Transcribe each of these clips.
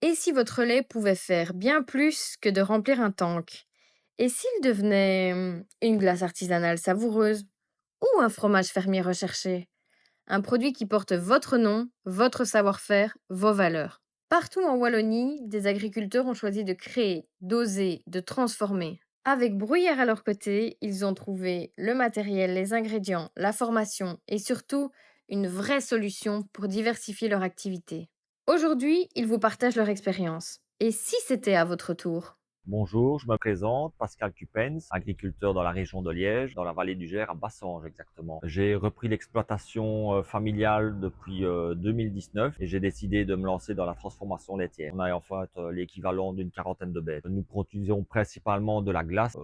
Et si votre lait pouvait faire bien plus que de remplir un tank? Et s'il devenait une glace artisanale savoureuse ou un fromage fermier recherché? Un produit qui porte votre nom, votre savoir-faire, vos valeurs. Partout en Wallonie, des agriculteurs ont choisi de créer, d'oser, de transformer. Avec Bruyère à leur côté, ils ont trouvé le matériel, les ingrédients, la formation et surtout une vraie solution pour diversifier leur activité. Aujourd'hui, ils vous partagent leur expérience. Et si c'était à votre tour? Bonjour, je me présente, Pascal Cupens, agriculteur dans la région de Liège, dans la vallée du Gers, à Bassange exactement. J'ai repris l'exploitation familiale depuis 2019 et j'ai décidé de me lancer dans la transformation laitière. On a en fait l'équivalent d'une quarantaine de bêtes. Nous produisons principalement de la glace,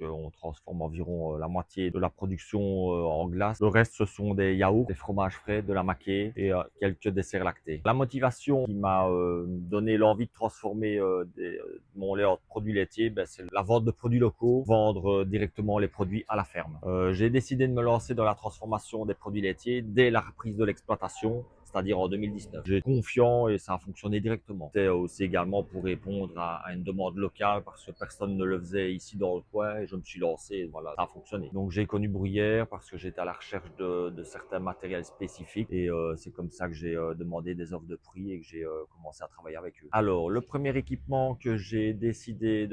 on transforme environ la moitié de la production en glace. Le reste, ce sont des yaourts, des fromages frais, de la maquée et quelques desserts lactés. La motivation qui m'a donné l'envie de transformer mon lait en produits laitiers, c'est la vente de produits locaux, vendre directement les produits à la ferme. J'ai décidé de me lancer dans la transformation des produits laitiers dès la reprise de l'exploitation, c'est-à-dire en 2019. J'ai confiant et ça a fonctionné directement. C'était aussi également pour répondre à une demande locale parce que personne ne le faisait ici dans le coin et je me suis lancé et voilà, ça a fonctionné. Donc j'ai connu Bruyère parce que j'étais à la recherche de certains matériels spécifiques et c'est comme ça que j'ai demandé des offres de prix et que j'ai commencé à travailler avec eux. Alors le premier équipement que j'ai décidé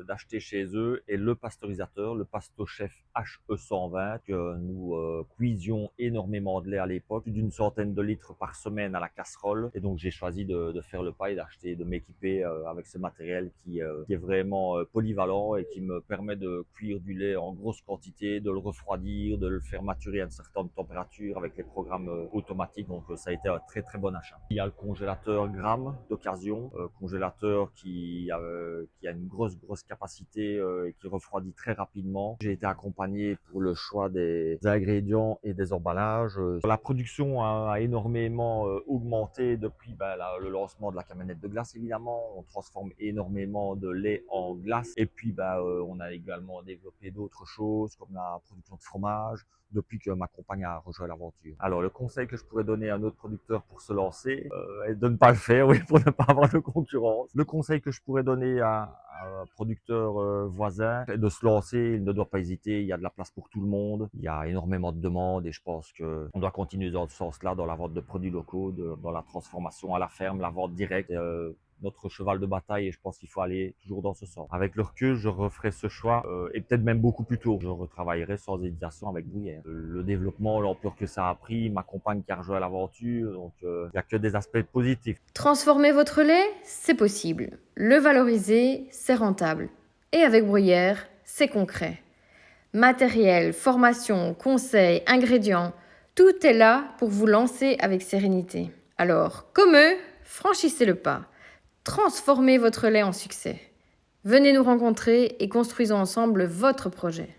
d'acheter chez eux est le pasteurisateur, le PastoChef HE120 que nous cuisions énormément de lait à l'époque, plus d'une centaine de litres par semaine à la casserole. Et donc j'ai choisi de faire le pas et d'acheter, de m'équiper avec ce matériel qui est vraiment polyvalent et qui me permet de cuire du lait en grosse quantité, de le refroidir, de le faire maturer à une certaine température avec les programmes automatiques. Donc ça a été un très très bon achat. Il y a le congélateur Gramme d'occasion, congélateur qui a une grosse capacité et qui refroidit très rapidement. J'ai été accompagné pour le choix des ingrédients et des emballages. La production a énormément augmenté depuis le lancement de la camionnette de glace évidemment. On transforme énormément de lait en glace et puis on a également développé d'autres choses comme la production de fromage depuis que ma compagne a rejoint l'aventure. Alors le conseil que je pourrais donner à un autre producteur pour se lancer est de ne pas le faire, oui, pour ne pas avoir de concurrence. Le conseil que je pourrais donner à un producteur voisin est de se lancer, il ne doit pas hésiter, il y a de la place pour tout le monde, il y a énormément de demandes et je pense qu'on doit continuer dans ce sens-là, dans la vente de produits locaux, dans la transformation à la ferme, la vente directe. Notre cheval de bataille et je pense qu'il faut aller toujours dans ce sens. Avec le recul, je referai ce choix et peut-être même beaucoup plus tôt. Je retravaillerai sans hésitation avec Bruyère. Le développement, l'ampleur que ça a pris, ma compagne qui a rejoint l'aventure, donc il n'y a que des aspects positifs. Transformer votre lait, c'est possible. Le valoriser, c'est rentable. Et avec Bruyère, c'est concret. Matériel, formation, conseils, ingrédients, tout est là pour vous lancer avec sérénité. Alors, comme eux, franchissez le pas. Transformez votre lait en succès. Venez nous rencontrer et construisons ensemble votre projet.